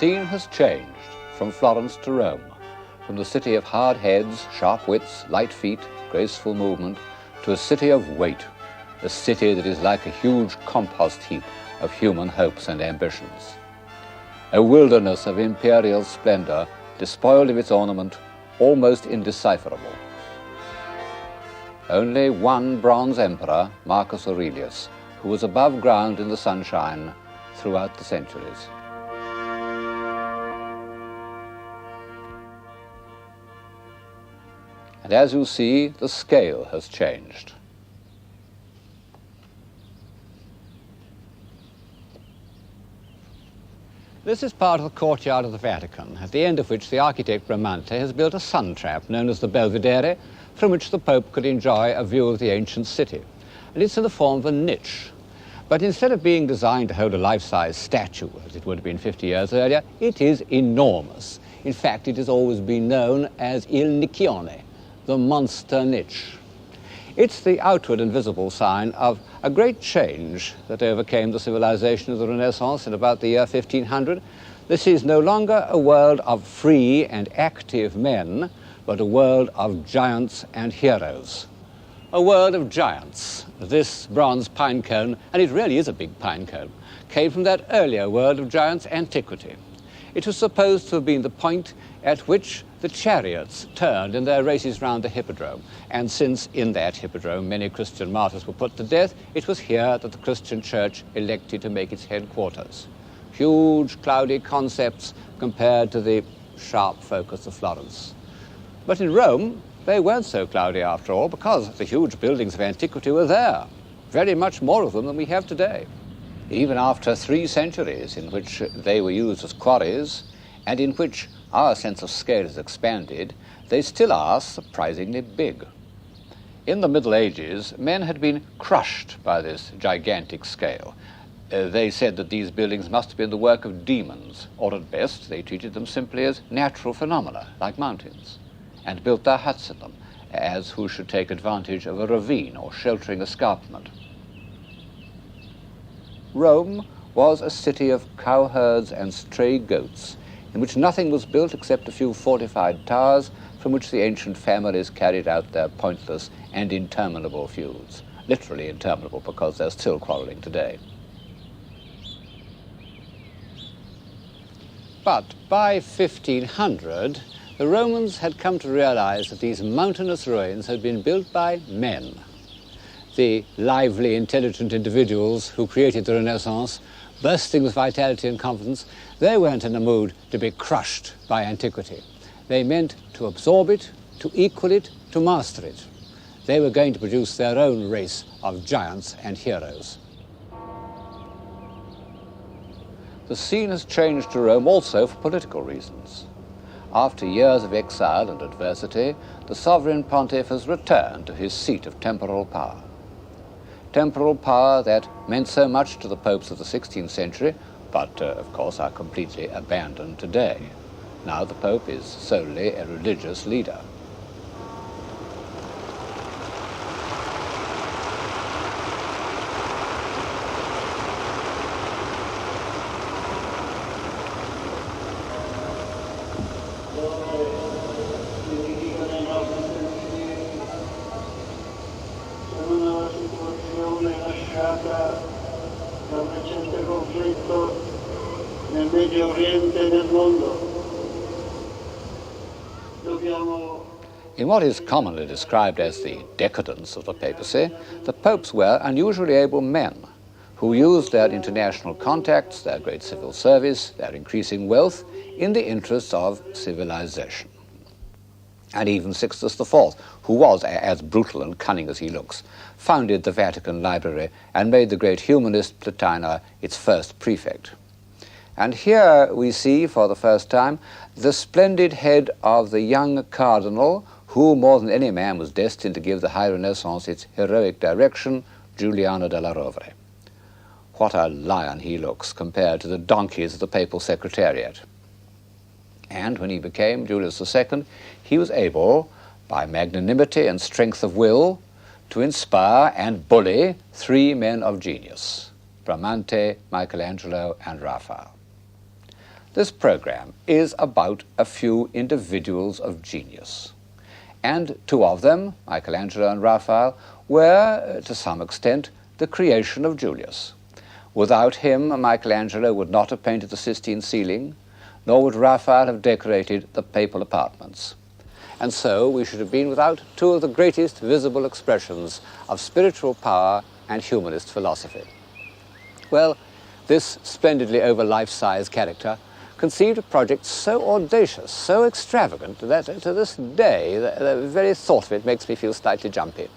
scene has changed from Florence to Rome, from the city of hard heads, sharp wits, light feet, graceful movement, to a city of weight, a city that is like a huge compost heap of human hopes and ambitions. A wilderness of imperial splendor, despoiled of its ornament, almost indecipherable. Only one bronze emperor, Marcus Aurelius, who was above ground in the sunshine throughout the centuries. And as you see, the scale has changed. This is part of the courtyard of the Vatican, at the end of which the architect Bramante has built a sun trap known as the Belvedere, from which the Pope could enjoy a view of the ancient city. And it's in the form of a niche. But instead of being designed to hold a life-size statue, as it would have been 50 years earlier, it is enormous. In fact, it has always been known as Il Nicchione, the monster niche. It's the outward and visible sign of a great change that overcame the civilization of the Renaissance in about the year 1500. This is no longer a world of free and active men, but a world of giants and heroes. A world of giants. This bronze pine cone, and it really is a big pine cone, came from that earlier world of giants' antiquity. It was supposed to have been the point at which the chariots turned in their races round the hippodrome. And since in that hippodrome many Christian martyrs were put to death, it was here that the Christian church elected to make its headquarters. Huge, cloudy concepts compared to the sharp focus of Florence. But in Rome, they weren't so cloudy after all, because the huge buildings of antiquity were there. Very much more of them than we have today. Even after 3 centuries in which they were used as quarries, and in which our sense of scale has expanded, they still are surprisingly big. In the Middle Ages, men had been crushed by this gigantic scale. They said that these buildings must have been the work of demons, or at best they treated them simply as natural phenomena, like mountains, and built their huts in them, as who should take advantage of a ravine or sheltering escarpment. Rome was a city of cowherds and stray goats, in which nothing was built except a few fortified towers from which the ancient families carried out their pointless and interminable feuds. Literally interminable, because they're still quarreling today. But by 1500, the Romans had come to realize that these mountainous ruins had been built by men. The lively, intelligent individuals who created the Renaissance, bursting with vitality and confidence, they weren't in a mood to be crushed by antiquity. They meant to absorb it, to equal it, to master it. They were going to produce their own race of giants and heroes. The scene has changed to Rome also for political reasons. After years of exile and adversity, the sovereign pontiff has returned to his seat of temporal power. Temporal power that meant so much to the popes of the 16th century, but of course are completely abandoned today. Now the Pope is solely a religious leader. In what is commonly described as the decadence of the papacy, the popes were unusually able men who used their international contacts, their great civil service, their increasing wealth in the interests of civilization. And even Sixtus IV, who was as brutal and cunning as he looks, founded the Vatican Library and made the great humanist Plotina its first prefect. And here we see, for the first time, the splendid head of the young cardinal who, more than any man, was destined to give the high Renaissance its heroic direction, Giuliano della Rovere. What a lion he looks compared to the donkeys of the papal secretariat. And when he became Julius II, he was able, by magnanimity and strength of will, to inspire and bully 3 men of genius, Bramante, Michelangelo, and Raphael. This program is about a few individuals of genius. And two of them, Michelangelo and Raphael, were, to some extent, the creation of Julius. Without him, Michelangelo would not have painted the Sistine ceiling, nor would Raphael have decorated the papal apartments. And so we should have been without two of the greatest visible expressions of spiritual power and humanist philosophy. Well, this splendidly over life-size character conceived a project so audacious, so extravagant, that to this day the very thought of it makes me feel slightly jumpy.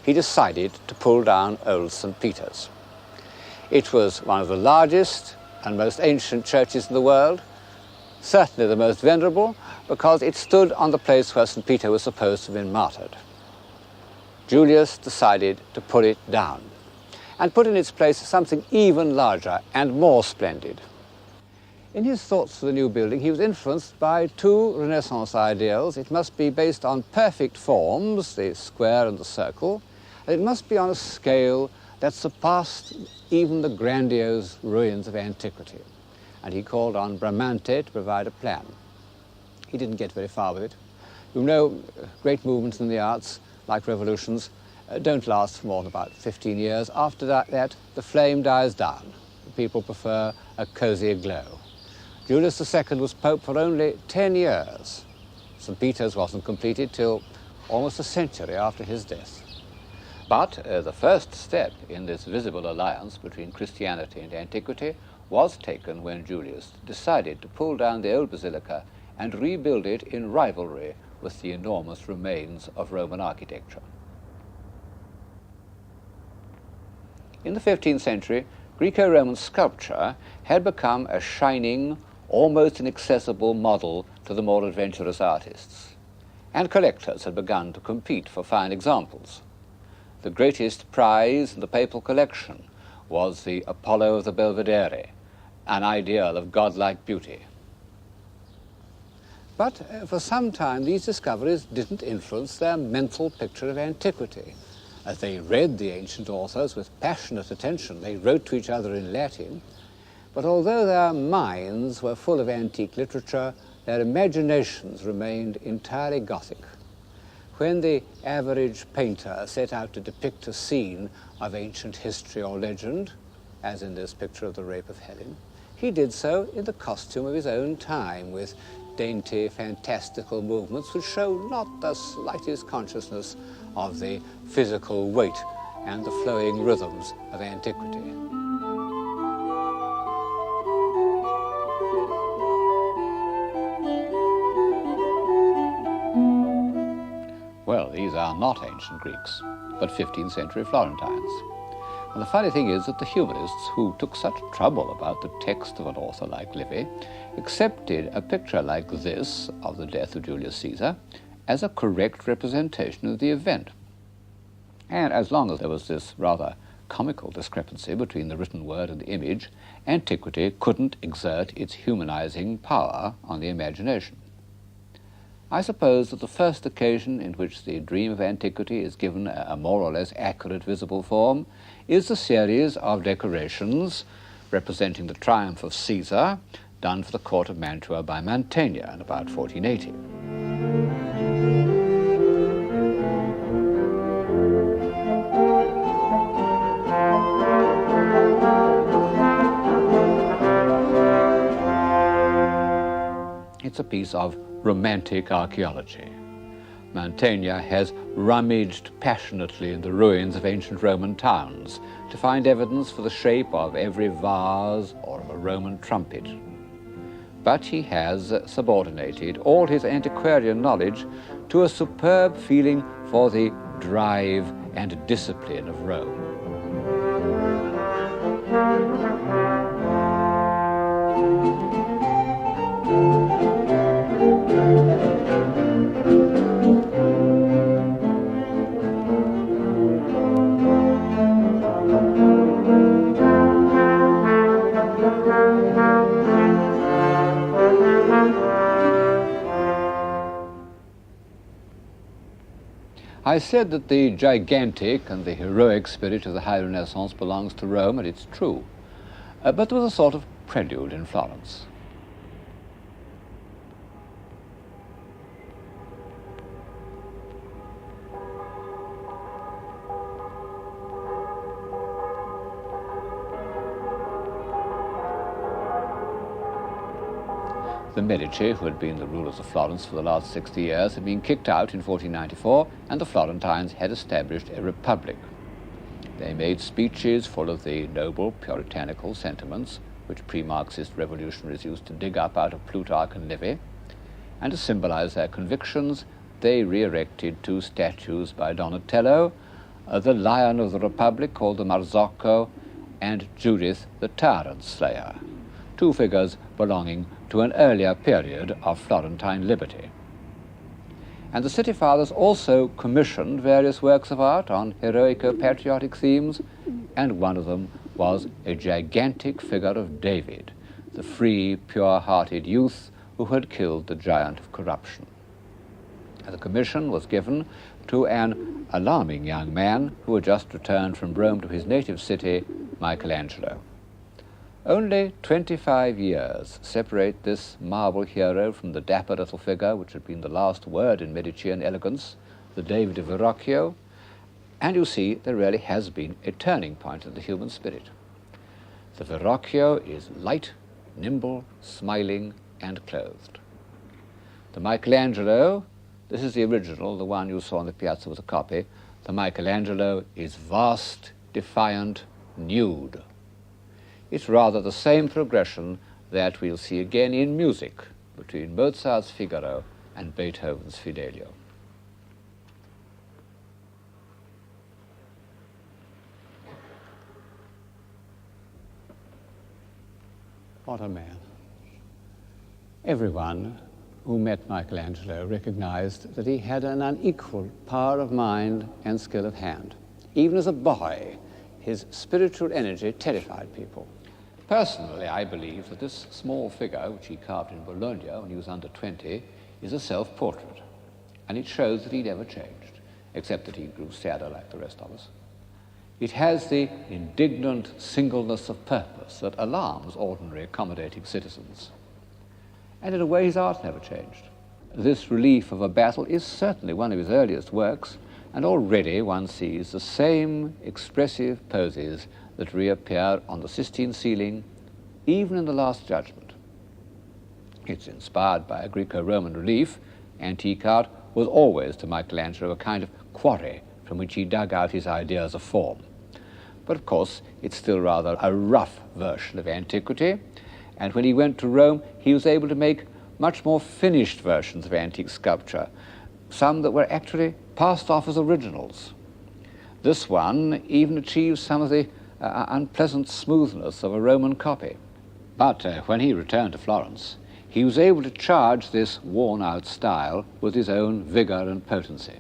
He decided to pull down old St. Peter's. It was one of the largest and most ancient churches in the world, certainly the most venerable, because it stood on the place where St. Peter was supposed to have been martyred. Julius decided to pull it down and put in its place something even larger and more splendid. In his thoughts for the new building, he was influenced by two Renaissance ideals. It must be based on perfect forms, the square and the circle, and it must be on a scale that surpassed even the grandiose ruins of antiquity. And he called on Bramante to provide a plan. He didn't get very far with it. You know, great movements in the arts, like revolutions, don't last for more than about 15 years. After that, the flame dies down. People prefer a cozier glow. Julius II was Pope for only 10 years. St. Peter's wasn't completed till almost a century after his death. But the first step in this visible alliance between Christianity and antiquity was taken when Julius decided to pull down the old basilica and rebuild it in rivalry with the enormous remains of Roman architecture. In the 15th century, Greco-Roman sculpture had become a shining, almost inaccessible model to the more adventurous artists, and collectors had begun to compete for fine examples. The greatest prize in the papal collection was the Apollo of the Belvedere, an ideal of godlike beauty. But for some time, these discoveries didn't influence their mental picture of antiquity. As they read the ancient authors with passionate attention, they wrote to each other in Latin, but although their minds were full of antique literature, their imaginations remained entirely Gothic. When the average painter set out to depict a scene of ancient history or legend, as in this picture of the Rape of Helen, he did so in the costume of his own time, with dainty, fantastical movements which show not the slightest consciousness of the physical weight and the flowing rhythms of antiquity. Well, these are not ancient Greeks, but 15th century Florentines. And the funny thing is that the humanists, who took such trouble about the text of an author like Livy, accepted a picture like this of the death of Julius Caesar as a correct representation of the event. And as long as there was this rather comical discrepancy between the written word and the image, antiquity couldn't exert its humanizing power on the imagination. I suppose that the first occasion in which the dream of antiquity is given a more or less accurate visible form is the series of decorations representing the triumph of Caesar, done for the court of Mantua by Mantegna in about 1480. It's a piece of romantic archaeology. Mantegna has rummaged passionately in the ruins of ancient Roman towns to find evidence for the shape of every vase or of a Roman trumpet. But he has subordinated all his antiquarian knowledge to a superb feeling for the drive and discipline of Rome. I said that the gigantic and the heroic spirit of the High Renaissance belongs to Rome, and it's true. But there was a sort of prelude in Florence. The Medici, who had been the rulers of Florence for the last 60 years, had been kicked out in 1494, and the Florentines had established a republic. They made speeches full of the noble puritanical sentiments which pre-Marxist revolutionaries used to dig up out of Plutarch and Livy, and to symbolize their convictions, they re-erected two statues by Donatello, the Lion of the Republic called the Marzocco, and Judith the Tyrant Slayer, two figures belonging to an earlier period of Florentine liberty. And the city fathers also commissioned various works of art on heroico-patriotic themes, and one of them was a gigantic figure of David, the free, pure-hearted youth who had killed the giant of corruption. And the commission was given to an alarming young man who had just returned from Rome to his native city, Michelangelo. Only 25 years separate this marble hero from the dapper little figure which had been the last word in Medician elegance, the David of Verrocchio, and you see there really has been a turning point in the human spirit. The Verrocchio is light, nimble, smiling, and clothed. The Michelangelo, this is the original, the one you saw on the piazza was a copy, the Michelangelo is vast, defiant, nude. It's rather the same progression that we'll see again in music between Mozart's Figaro and Beethoven's Fidelio. What a man. Everyone who met Michelangelo recognized that he had an unequaled power of mind and skill of hand. Even as a boy, his spiritual energy terrified people. Personally, I believe that this small figure, which he carved in Bologna when he was under 20, is a self-portrait. And it shows that he never changed, except that he grew sadder like the rest of us. It has the indignant singleness of purpose that alarms ordinary, accommodating citizens. And in a way, his art never changed. This relief of a battle is certainly one of his earliest works, and already one sees the same expressive poses that reappear on the Sistine ceiling, even in the Last Judgment. It's inspired by a Greco-Roman relief. Antique art was always to Michelangelo a kind of quarry from which he dug out his ideas of form. But of course, it's still rather a rough version of antiquity, and when he went to Rome, he was able to make much more finished versions of antique sculpture, some that were actually passed off as originals. This one even achieves some of the unpleasant smoothness of a Roman copy. But when he returned to Florence, he was able to charge this worn-out style with his own vigor and potency.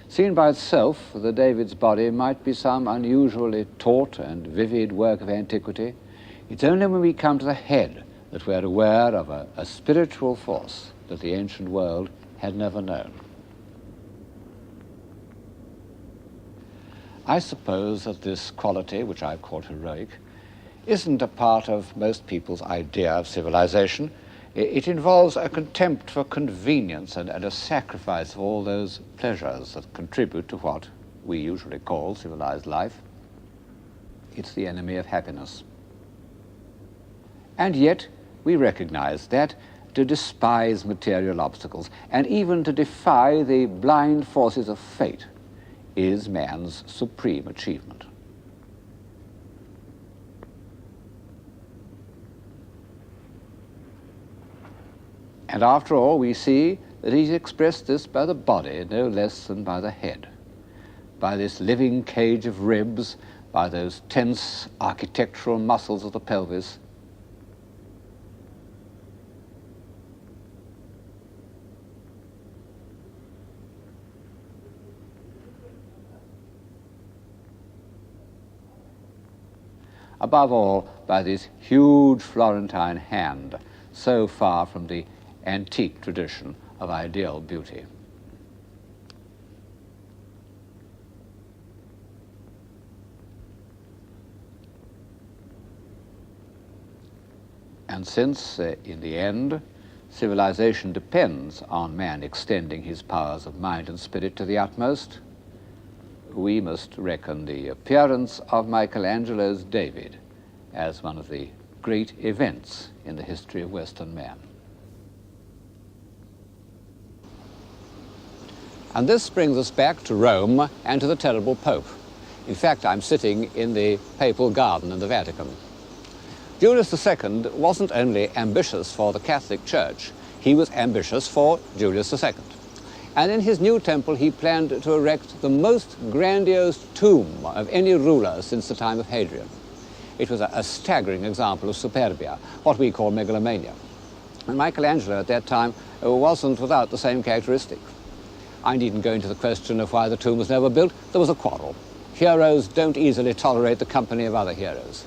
Seen by itself, the David's body might be some unusually taut and vivid work of antiquity. It's only when we come to the head that we're aware of a spiritual force that the ancient world had never known. I suppose that this quality, which I've called heroic, isn't a part of most people's idea of civilization. It involves a contempt for convenience and a sacrifice of all those pleasures that contribute to what we usually call civilized life. It's the enemy of happiness. And yet, we recognize that to despise material obstacles and even to defy the blind forces of fate is man's supreme achievement. And after all, we see that he's expressed this by the body no less than by the head, by this living cage of ribs, by those tense architectural muscles of the pelvis. Above all, by this huge Florentine hand, so far from the antique tradition of ideal beauty. And since, in the end, civilization depends on man extending his powers of mind and spirit to the utmost, we must reckon the appearance of Michelangelo's David as one of the great events in the history of Western man. And this brings us back to Rome and to the terrible Pope. In fact, I'm sitting in the papal garden in the Vatican. Julius II wasn't only ambitious for the Catholic Church, he was ambitious for Julius II. And in his new temple, he planned to erect the most grandiose tomb of any ruler since the time of Hadrian. It was a staggering example of superbia, what we call megalomania. And Michelangelo at that time wasn't without the same characteristic. I needn't go into the question of why the tomb was never built. There was a quarrel. Heroes don't easily tolerate the company of other heroes.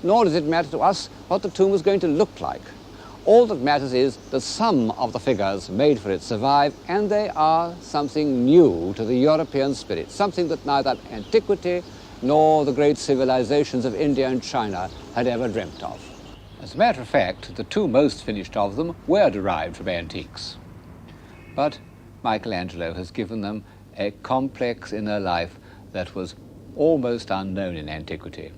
Nor does it matter to us what the tomb was going to look like. All that matters is that some of the figures made for it survive, and they are something new to the European spirit, something that neither antiquity nor the great civilizations of India and China had ever dreamt of. As a matter of fact, the two most finished of them were derived from antiques. But Michelangelo has given them a complex inner life that was almost unknown in antiquity.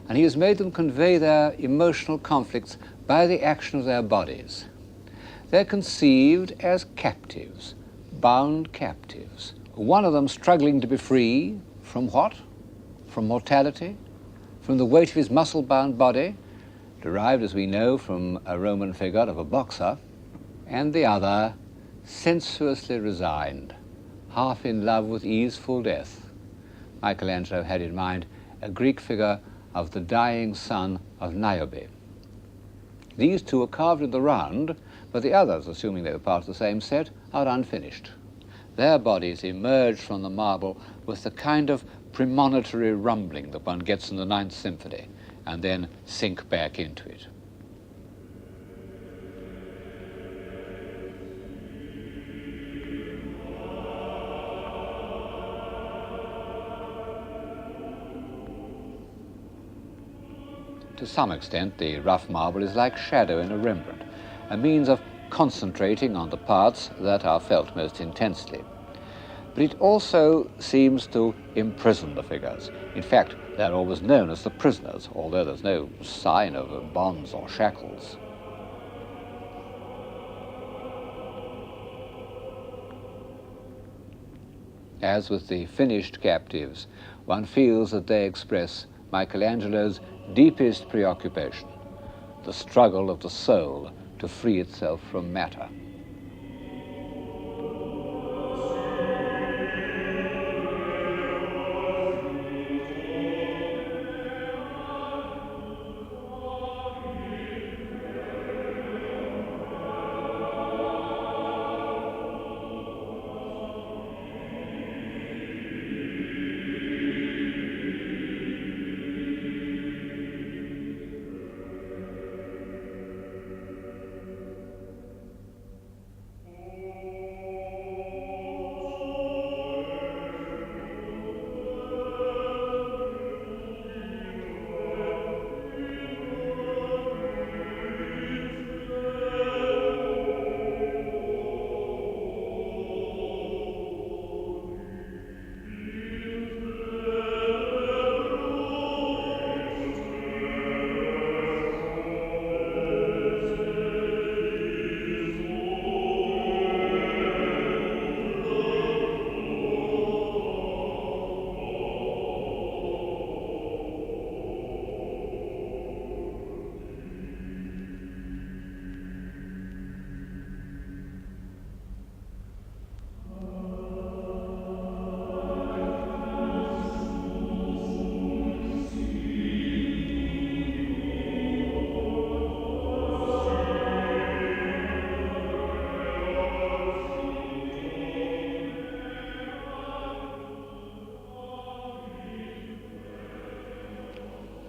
And he has made them convey their emotional conflicts by the action of their bodies. They're conceived as captives, bound captives. One of them struggling to be free from what? From mortality, from the weight of his muscle-bound body, derived, as we know, from a Roman figure of a boxer, and the other sensuously resigned, half in love with easeful death. Michelangelo had in mind a Greek figure of the dying son of Niobe. These two are carved in the round, but the others, assuming they were part of the same set, are unfinished. Their bodies emerge from the marble with the kind of premonitory rumbling that one gets in the Ninth Symphony, and then sink back into it. To some extent, the rough marble is like shadow in a Rembrandt, a means of concentrating on the parts that are felt most intensely. But it also seems to imprison the figures. In fact, they're always known as the prisoners, although there's no sign of bonds or shackles. As with the finished captives, one feels that they express Michelangelo's deepest preoccupation, the struggle of the soul to free itself from matter.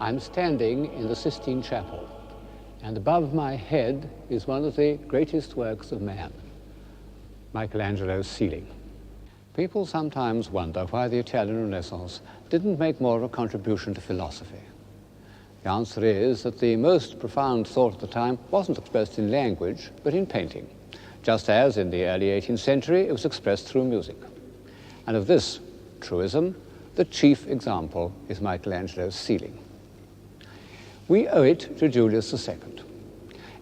I'm standing in the Sistine Chapel, and above my head is one of the greatest works of man, Michelangelo's ceiling. People sometimes wonder why the Italian Renaissance didn't make more of a contribution to philosophy. The answer is that the most profound thought at the time wasn't expressed in language, but in painting, just as in the early 18th century it was expressed through music. And of this truism, the chief example is Michelangelo's ceiling. We owe it to Julius II.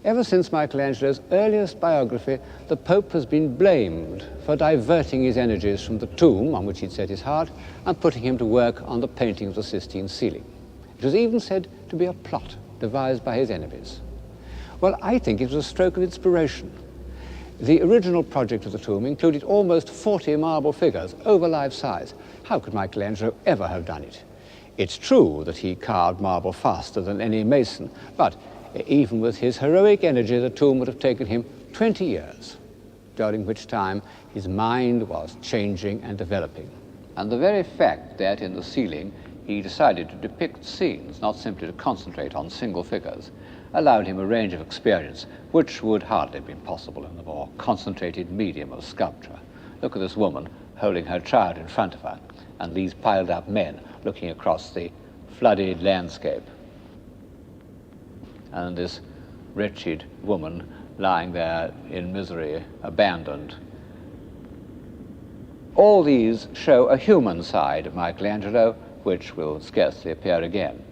Ever since Michelangelo's earliest biography, the Pope has been blamed for diverting his energies from the tomb on which he'd set his heart and putting him to work on the painting of the Sistine ceiling. It was even said to be a plot devised by his enemies. Well, I think it was a stroke of inspiration. The original project of the tomb included almost 40 marble figures, over life size. How could Michelangelo ever have done it? It's true that he carved marble faster than any mason, but even with his heroic energy, the tomb would have taken him 20 years, during which time his mind was changing and developing. And the very fact that in the ceiling he decided to depict scenes, not simply to concentrate on single figures, allowed him a range of experience which would hardly have been possible in the more concentrated medium of sculpture. Look at this woman holding her child in front of her, and these piled up men looking across the flooded landscape. And this wretched woman lying there in misery, abandoned. All these show a human side of Michelangelo, which will scarcely appear again.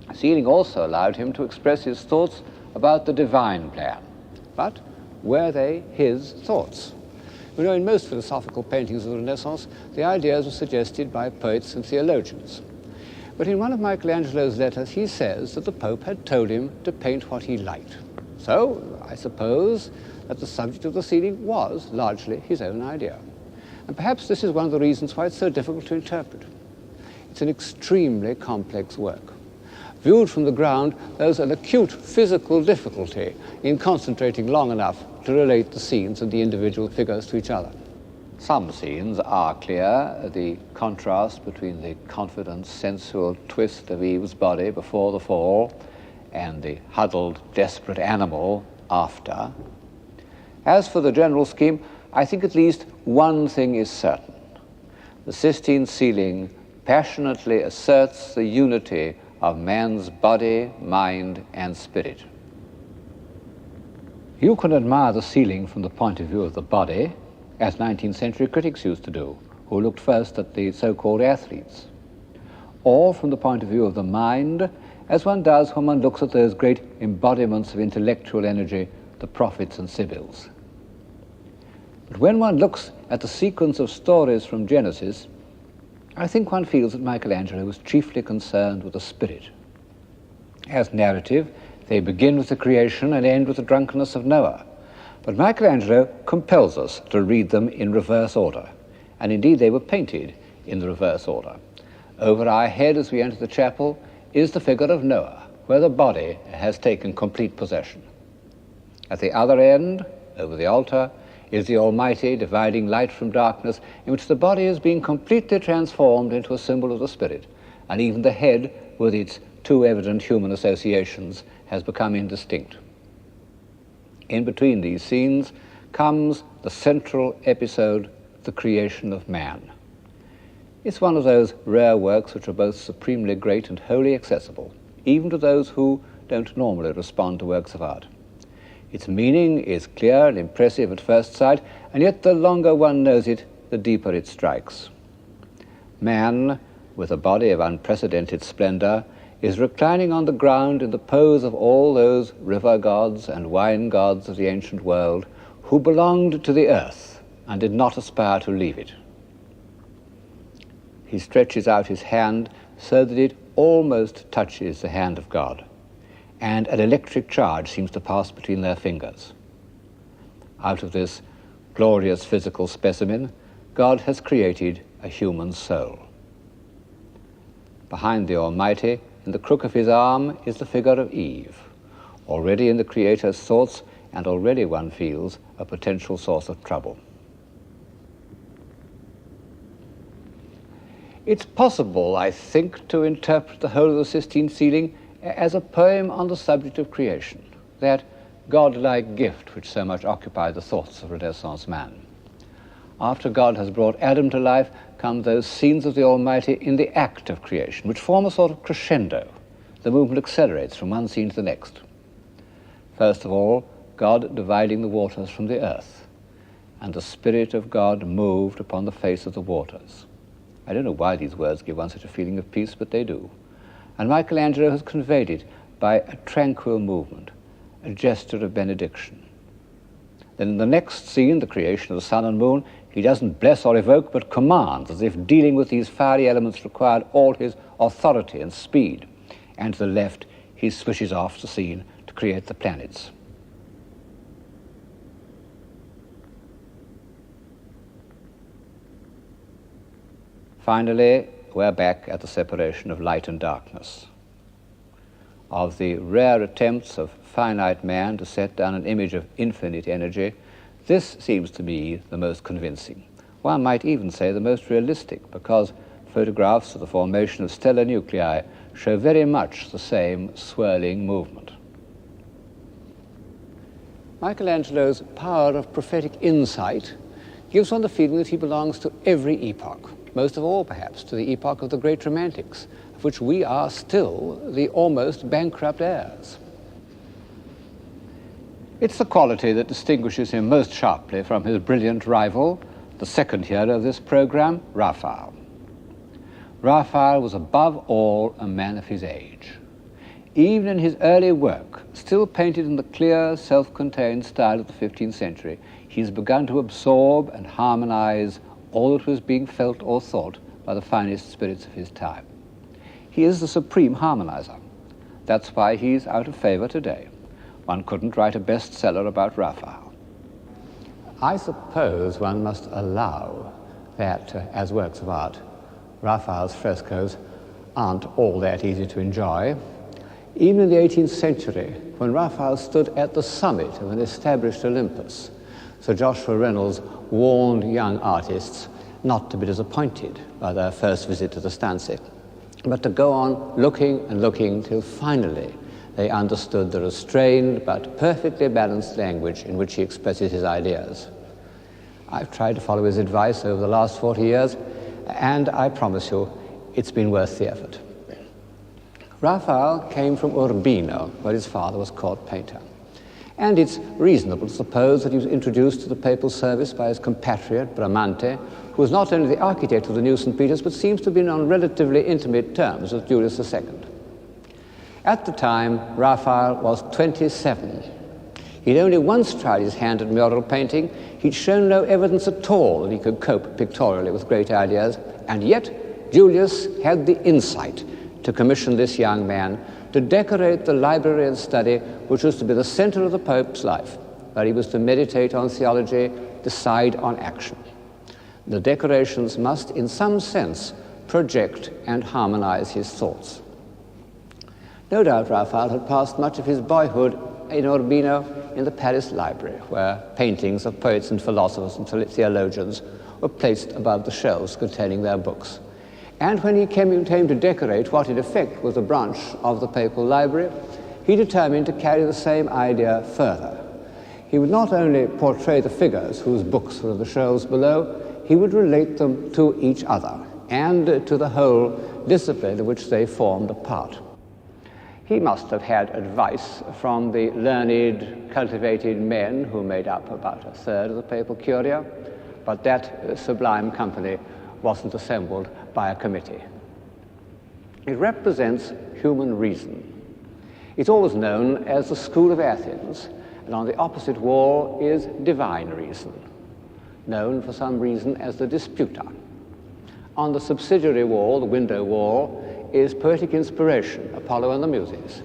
The ceiling also allowed him to express his thoughts about the divine plan. But were they his thoughts? You know, in most philosophical paintings of the Renaissance, the ideas were suggested by poets and theologians. But in one of Michelangelo's letters, he says that the Pope had told him to paint what he liked. So I suppose that the subject of the ceiling was largely his own idea. And perhaps this is one of the reasons why it's so difficult to interpret. It's an extremely complex work. Viewed from the ground, there's an acute physical difficulty in concentrating long enough to relate the scenes and the individual figures to each other. Some scenes are clear, the contrast between the confident, sensual twist of Eve's body before the fall and the huddled, desperate animal after. As for the general scheme, I think at least one thing is certain. The Sistine ceiling passionately asserts the unity of man's body, mind, and spirit. You can admire the ceiling from the point of view of the body, as 19th century critics used to do, who looked first at the so-called athletes, or from the point of view of the mind, as one does when one looks at those great embodiments of intellectual energy, the prophets and sibyls. But when one looks at the sequence of stories from Genesis, I think one feels that Michelangelo was chiefly concerned with the spirit. As narrative, they begin with the creation and end with the drunkenness of Noah. But Michelangelo compels us to read them in reverse order, and indeed they were painted in the reverse order. Over our head as we enter the chapel is the figure of Noah, where the body has taken complete possession. At the other end, over the altar, is the Almighty dividing light from darkness, in which the body is being completely transformed into a symbol of the spirit, and even the head, with its too evident human associations, has become indistinct. In between these scenes comes the central episode, the creation of man. It's one of those rare works which are both supremely great and wholly accessible, even to those who don't normally respond to works of art. Its meaning is clear and impressive at first sight, and yet the longer one knows it, the deeper it strikes. Man, with a body of unprecedented splendor, is reclining on the ground in the pose of all those river gods and wine gods of the ancient world who belonged to the earth and did not aspire to leave it. He stretches out his hand so that it almost touches the hand of God, and an electric charge seems to pass between their fingers. Out of this glorious physical specimen, God has created a human soul. Behind the Almighty, in the crook of his arm, is the figure of Eve, already in the Creator's thoughts, and already one feels a potential source of trouble. It's possible, I think, to interpret the whole of the Sistine ceiling as a poem on the subject of creation, that godlike gift which so much occupied the thoughts of Renaissance man. After God has brought Adam to life, come those scenes of the Almighty in the act of creation, which form a sort of crescendo. The movement accelerates from one scene to the next. First of all, God dividing the waters from the earth, and the Spirit of God moved upon the face of the waters. I don't know why these words give one such a feeling of peace, but they do. And Michelangelo has conveyed it by a tranquil movement, a gesture of benediction. Then in the next scene, the creation of the sun and moon, he doesn't bless or evoke, but commands, as if dealing with these fiery elements required all his authority and speed. And to the left, he switches off the scene to create the planets. Finally, we're back at the separation of light and darkness. Of the rare attempts of finite man to set down an image of infinite energy, this seems to me the most convincing. One might even say the most realistic, because photographs of the formation of stellar nuclei show very much the same swirling movement. Michelangelo's power of prophetic insight gives one the feeling that he belongs to every epoch, most of all, perhaps, to the epoch of the great Romantics, of which we are still the almost bankrupt heirs. It's the quality that distinguishes him most sharply from his brilliant rival, the second hero of this program, Raphael. Raphael was above all a man of his age. Even in his early work, still painted in the clear, self-contained style of the 15th century, he's begun to absorb and harmonize all that was being felt or thought by the finest spirits of his time. He is the supreme harmonizer. That's why he's out of favor today. One couldn't write a bestseller about Raphael. I suppose one must allow that, as works of art, Raphael's frescoes aren't all that easy to enjoy. Even in the 18th century, when Raphael stood at the summit of an established Olympus, Sir Joshua Reynolds warned young artists not to be disappointed by their first visit to the stanza, but to go on looking and looking till finally they understood the restrained but perfectly balanced language in which he expresses his ideas. I've tried to follow his advice over the last 40 years, and I promise you, it's been worth the effort. Raphael came from Urbino, where his father was court painter. And it's reasonable to suppose that he was introduced to the papal service by his compatriot, Bramante, who was not only the architect of the new St. Peter's, but seems to have been on relatively intimate terms with Julius II. At the time, Raphael was 27. He'd only once tried his hand at mural painting. He'd shown no evidence at all that he could cope pictorially with great ideas, and yet Julius had the insight to commission this young man to decorate the library and study which was to be the center of the Pope's life, where he was to meditate on theology, decide on action. The decorations must, in some sense, project and harmonize his thoughts. No doubt Raphael had passed much of his boyhood in Urbino in the Paris Library, where paintings of poets and philosophers and theologians were placed above the shelves containing their books. And when he came to decorate what in effect was a branch of the papal library, he determined to carry the same idea further. He would not only portray the figures whose books were on the shelves below, he would relate them to each other and to the whole discipline of which they formed a part. He must have had advice from the learned, cultivated men who made up about a third of the papal curia, but that sublime company wasn't assembled by a committee. It represents human reason. It's always known as the School of Athens, and on the opposite wall is divine reason, known for some reason as the Disputa. On the subsidiary wall, the window wall, is poetic inspiration, Apollo and the Muses,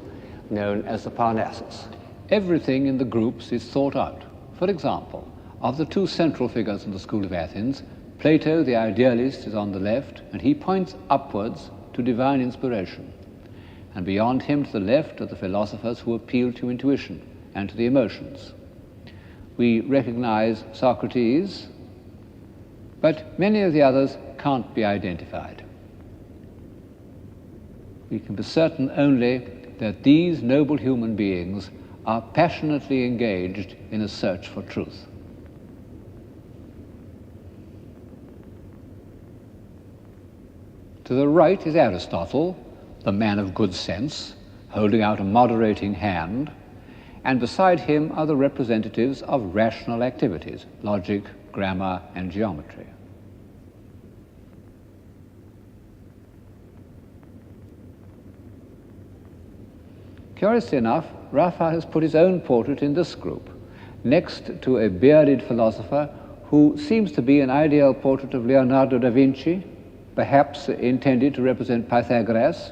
known as the Parnassus. Everything in the groups is thought out. For example, of the two central figures in the School of Athens, Plato, the idealist, is on the left, and he points upwards to divine inspiration. And beyond him, to the left, are the philosophers who appeal to intuition and to the emotions. We recognize Socrates, but many of the others can't be identified. We can be certain only that these noble human beings are passionately engaged in a search for truth. To the right is Aristotle, the man of good sense, holding out a moderating hand, and beside him are the representatives of rational activities, logic, grammar, and geometry. Curiously enough, Raphael has put his own portrait in this group, next to a bearded philosopher who seems to be an ideal portrait of Leonardo da Vinci, perhaps intended to represent Pythagoras.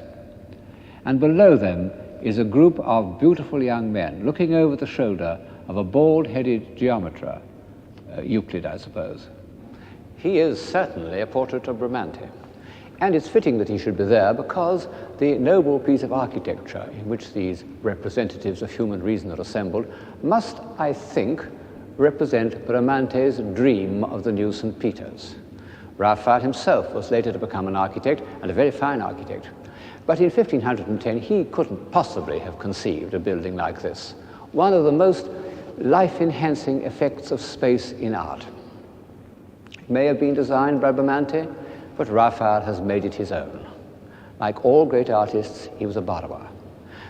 And below them is a group of beautiful young men looking over the shoulder of a bald-headed geometer, Euclid, I suppose. He is certainly a portrait of Bramante. And it's fitting that he should be there because the noble piece of architecture in which these representatives of human reason are assembled must, I think, represent Bramante's dream of the new St. Peter's. Raphael himself was later to become an architect, and a very fine architect. But in 1510, he couldn't possibly have conceived a building like this, one of the most life-enhancing effects of space in art. It may have been designed by Bramante, but Raphael has made it his own. Like all great artists, he was a borrower.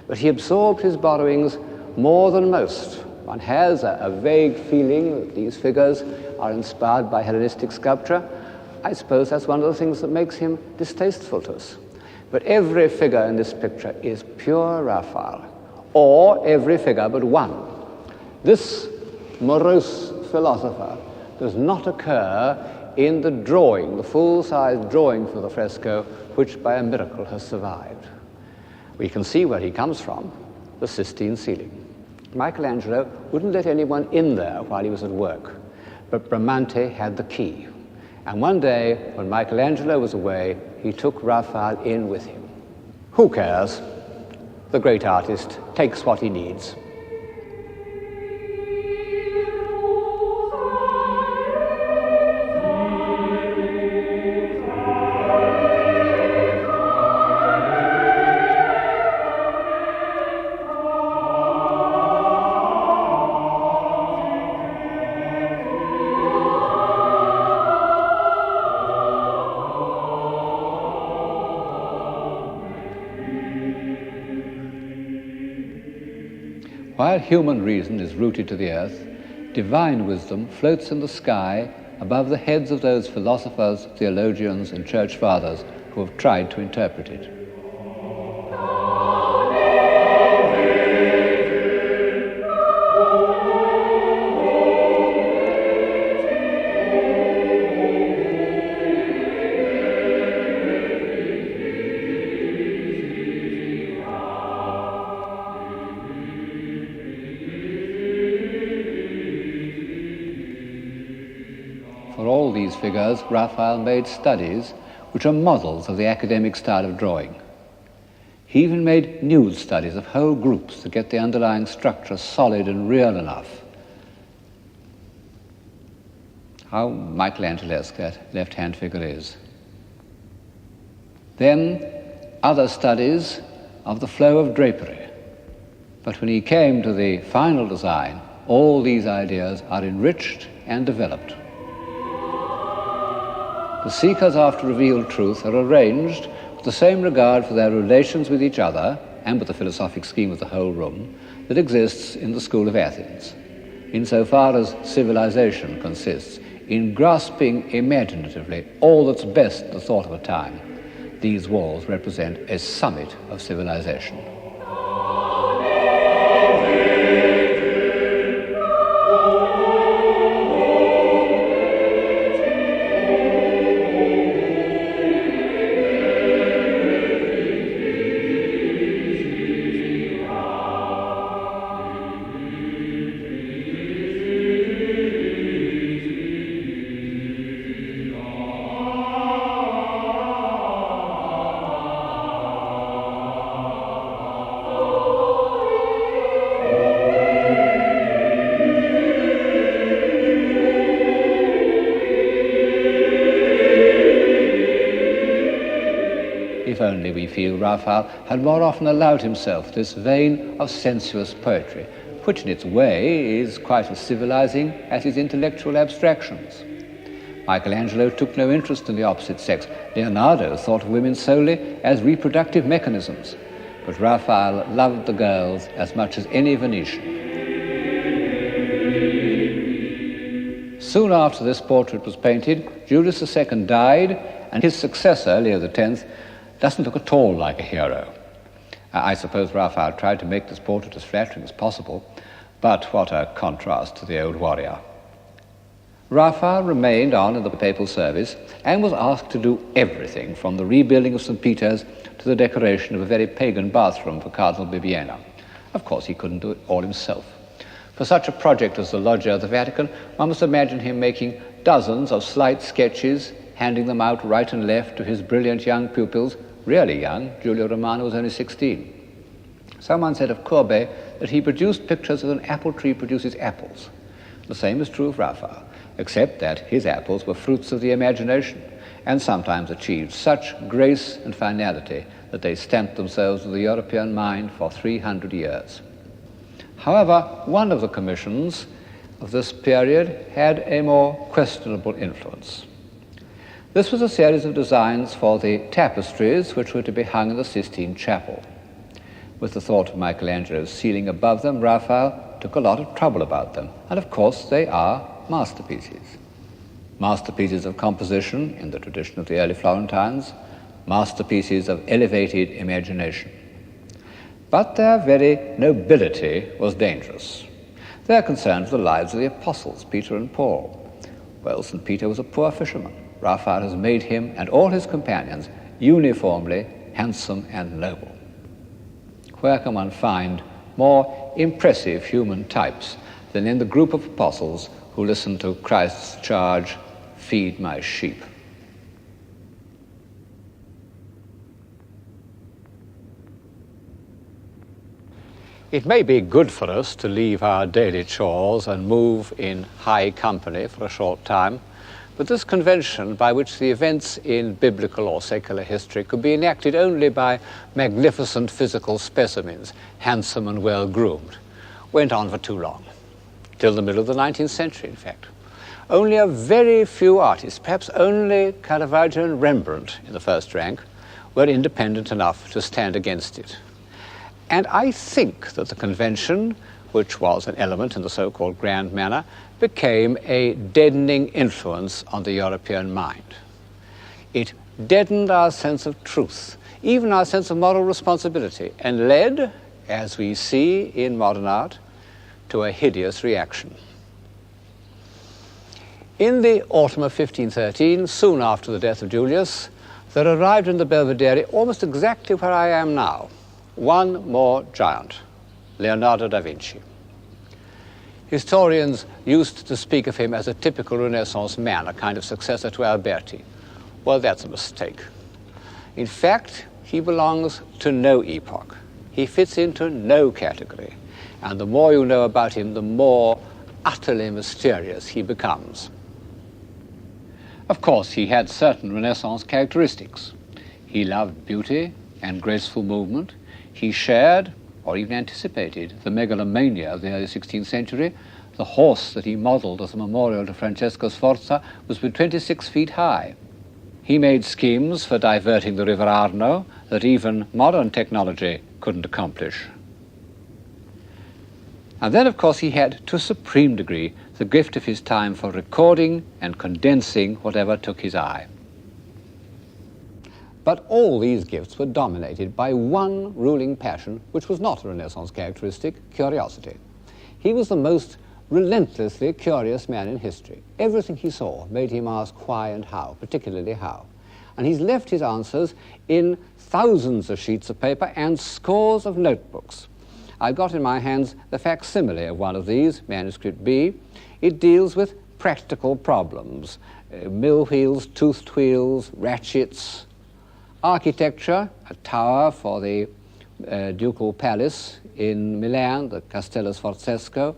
But he absorbed his borrowings more than most. One has a vague feeling that these figures are inspired by Hellenistic sculpture. I suppose that's one of the things that makes him distasteful to us. But every figure in this picture is pure Raphael, or every figure but one. This morose philosopher does not occur in the drawing, the full-size drawing for the fresco, which by a miracle has survived. We can see where he comes from, the Sistine ceiling. Michelangelo wouldn't let anyone in there while he was at work, but Bramante had the key. And one day, when Michelangelo was away, he took Raphael in with him. Who cares? The great artist takes what he needs. While human reason is rooted to the earth, divine wisdom floats in the sky above the heads of those philosophers, theologians, and church fathers who have tried to interpret it. For all these figures, Raphael made studies which are models of the academic style of drawing. He even made nude studies of whole groups to get the underlying structure solid and real enough. How Michelangelesque that left-hand figure is. Then other studies of the flow of drapery. But when he came to the final design, all these ideas are enriched and developed. The seekers after revealed truth are arranged with the same regard for their relations with each other and with the philosophic scheme of the whole room that exists in the school of Athens, insofar as civilization consists in grasping imaginatively all that's best in the thought of a time. These walls represent a summit of civilization. If only we feel Raphael had more often allowed himself this vein of sensuous poetry, which in its way is quite as civilizing as his intellectual abstractions. Michelangelo took no interest in the opposite sex. Leonardo thought of women solely as reproductive mechanisms, but Raphael loved the girls as much as any Venetian. Soon after this portrait was painted, Julius II died, and his successor, Leo X, doesn't look at all like a hero. I suppose Raphael tried to make this portrait as flattering as possible, but what a contrast to the old warrior. Raphael remained on in the papal service and was asked to do everything from the rebuilding of St. Peter's to the decoration of a very pagan bathroom for Cardinal Bibbiena. Of course, he couldn't do it all himself. For such a project as the Loggia of the Vatican, one must imagine him making dozens of slight sketches, handing them out right and left to his brilliant young pupils, really young. Giulio Romano was only 16. Someone said of Courbet that he produced pictures as an apple tree produces apples. The same is true of Raphael, except that his apples were fruits of the imagination and sometimes achieved such grace and finality that they stamped themselves with the European mind for 300 years. However, one of the commissions of this period had a more questionable influence. This was a series of designs for the tapestries which were to be hung in the Sistine Chapel. With the thought of Michelangelo's ceiling above them, Raphael took a lot of trouble about them, and of course they are masterpieces. Masterpieces of composition in the tradition of the early Florentines, masterpieces of elevated imagination. But their very nobility was dangerous. They are concerned with the lives of the apostles, Peter and Paul. Well, St. Peter was a poor fisherman. Raphael has made him and all his companions uniformly handsome and noble. Where can one find more impressive human types than in the group of apostles who listened to Christ's charge, "Feed my sheep"? It may be good for us to leave our daily chores and move in high company for a short time, but this convention by which the events in biblical or secular history could be enacted only by magnificent physical specimens, handsome and well-groomed, went on for too long, till the middle of the 19th century, in fact. Only a very few artists, perhaps only Caravaggio and Rembrandt in the first rank, were independent enough to stand against it. And I think that the convention, which was an element in the so-called grand manner, became a deadening influence on the European mind. It deadened our sense of truth, even our sense of moral responsibility, and led, as we see in modern art, to a hideous reaction. In the autumn of 1513, soon after the death of Julius, there arrived in the Belvedere, almost exactly where I am now, one more giant, Leonardo da Vinci. Historians used to speak of him as a typical Renaissance man, a kind of successor to Alberti. Well, that's a mistake. In fact, he belongs to no epoch. He fits into no category. And the more you know about him, the more utterly mysterious he becomes. Of course, he had certain Renaissance characteristics. He loved beauty and graceful movement. He shared, or even anticipated, the megalomania of the early 16th century. The horse that he modeled as a memorial to Francesco Sforza was but 26 feet high. He made schemes for diverting the River Arno that even modern technology couldn't accomplish. And then, of course, he had, to a supreme degree, the gift of his time for recording and condensing whatever took his eye. But all these gifts were dominated by one ruling passion, which was not a Renaissance characteristic: curiosity. He was the most relentlessly curious man in history. Everything he saw made him ask why and how, particularly how. And he's left his answers in thousands of sheets of paper and scores of notebooks. I've got in my hands the facsimile of one of these, manuscript B. It deals with practical problems: mill wheels, toothed wheels, ratchets. Architecture, a tower for the Ducal Palace in Milan, the Castello Sforzesco.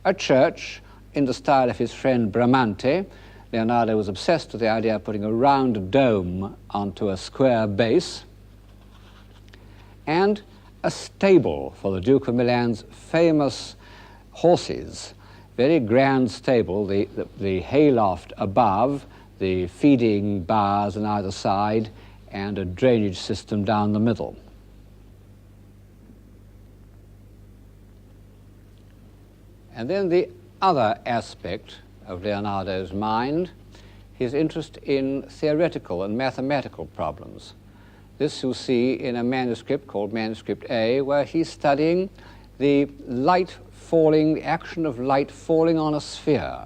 A church in the style of his friend Bramante. Leonardo was obsessed with the idea of putting a round dome onto a square base. And a stable for the Duke of Milan's famous horses. Very grand stable, the hayloft above, the feeding bars on either side, and a drainage system down the middle. And then the other aspect of Leonardo's mind, his interest in theoretical and mathematical problems. This you see in a manuscript called Manuscript A, where he's studying the light falling, the action of light falling on a sphere,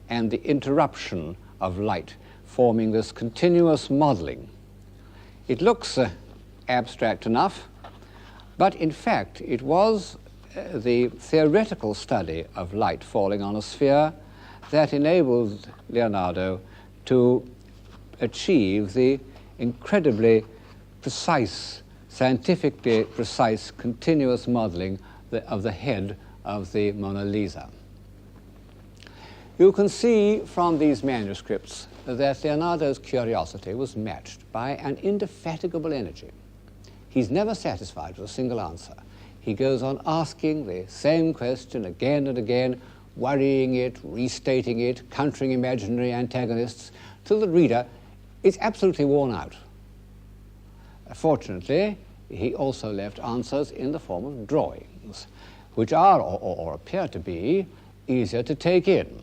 and the interruption of light, forming this continuous modeling. It looks abstract enough, but in fact it was the theoretical study of light falling on a sphere that enabled Leonardo to achieve the incredibly precise, scientifically precise, continuous modeling of the head of the Mona Lisa. You can see from these manuscripts that Leonardo's curiosity was matched by an indefatigable energy. He's never satisfied with a single answer. He goes on asking the same question again and again, worrying it, restating it, countering imaginary antagonists, till the reader is absolutely worn out. Fortunately, he also left answers in the form of drawings, which are, or appear to be, easier to take in.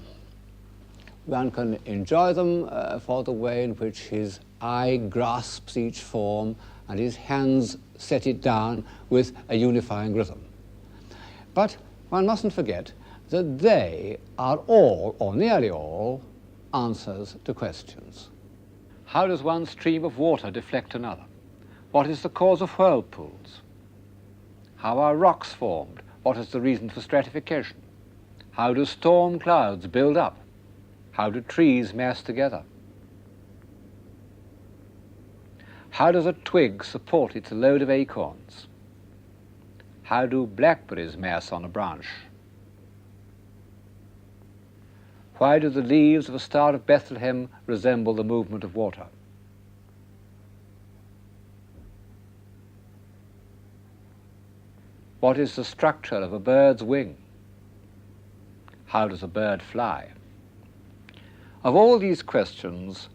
One can enjoy them for the way in which his eye grasps each form and his hands set it down with a unifying rhythm. But one mustn't forget that they are all, or nearly all, answers to questions. How does one stream of water deflect another? What is the cause of whirlpools? How are rocks formed? What is the reason for stratification? How do storm clouds build up? How do trees mass together? How does a twig support its load of acorns? How do blackberries mass on a branch? Why do the leaves of a Star of Bethlehem resemble the movement of water? What is the structure of a bird's wing? How does a bird fly? Of all these questions,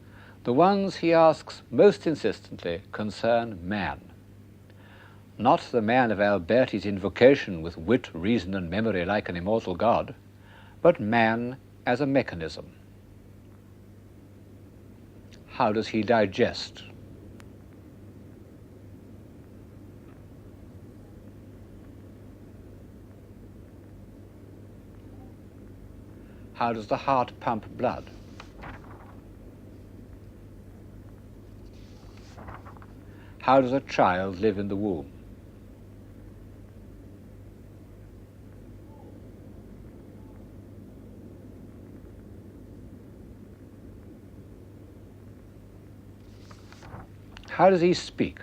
the ones he asks most insistently concern man. Not the man of Alberti's invocation with wit, reason, and memory like an immortal god, but man as a mechanism. How does he digest? How does the heart pump blood? How does a child live in the womb? How does he speak?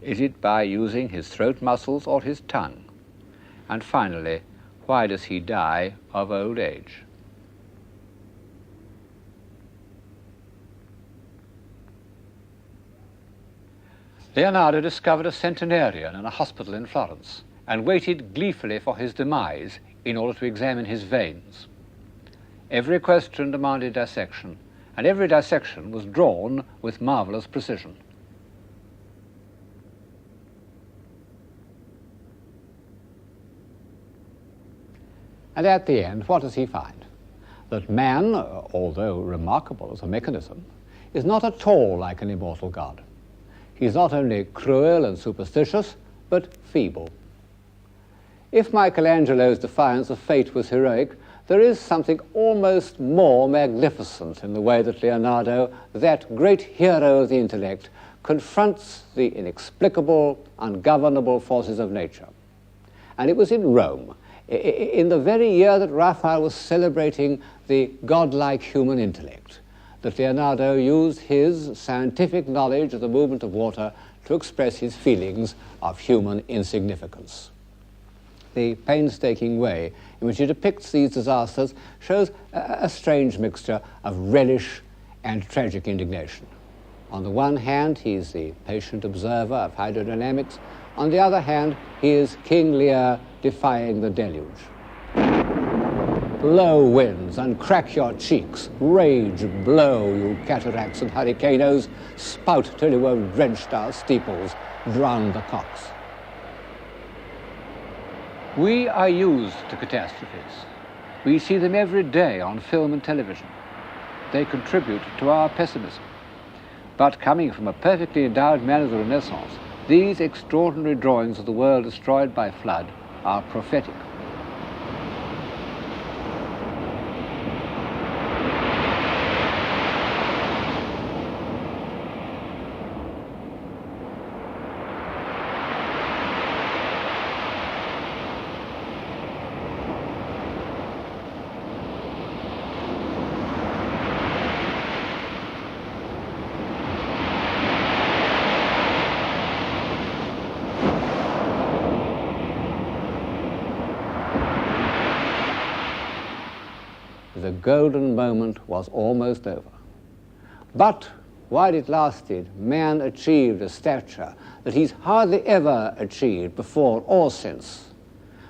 Is it by using his throat muscles or his tongue? And finally, why does he die of old age? Leonardo discovered a centenarian in a hospital in Florence and waited gleefully for his demise in order to examine his veins. Every question demanded dissection, and every dissection was drawn with marvelous precision. And at the end, what does he find? That man, although remarkable as a mechanism, is not at all like an immortal god. He's not only cruel and superstitious, but feeble. If Michelangelo's defiance of fate was heroic, there is something almost more magnificent in the way that Leonardo, that great hero of the intellect, confronts the inexplicable, ungovernable forces of nature. And it was in Rome, in the very year that Raphael was celebrating the godlike human intellect, that Leonardo used his scientific knowledge of the movement of water to express his feelings of human insignificance. The painstaking way in which he depicts these disasters shows a strange mixture of relish and tragic indignation. On the one hand, he is the patient observer of hydrodynamics. On the other hand, he is King Lear defying the deluge. Blow winds and crack your cheeks, rage blow, you cataracts and hurricanos, spout till you have drenched our steeples, drown the cocks. We are used to catastrophes. We see them every day on film and television. They contribute to our pessimism. But coming from a perfectly endowed man of the Renaissance, these extraordinary drawings of the world destroyed by flood are prophetic. The golden moment was almost over. But while it lasted, man achieved a stature that he's hardly ever achieved before or since,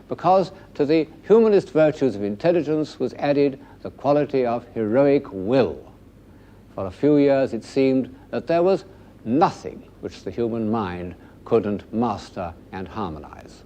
because to the humanist virtues of intelligence was added the quality of heroic will. For a few years it seemed that there was nothing which the human mind couldn't master and harmonize.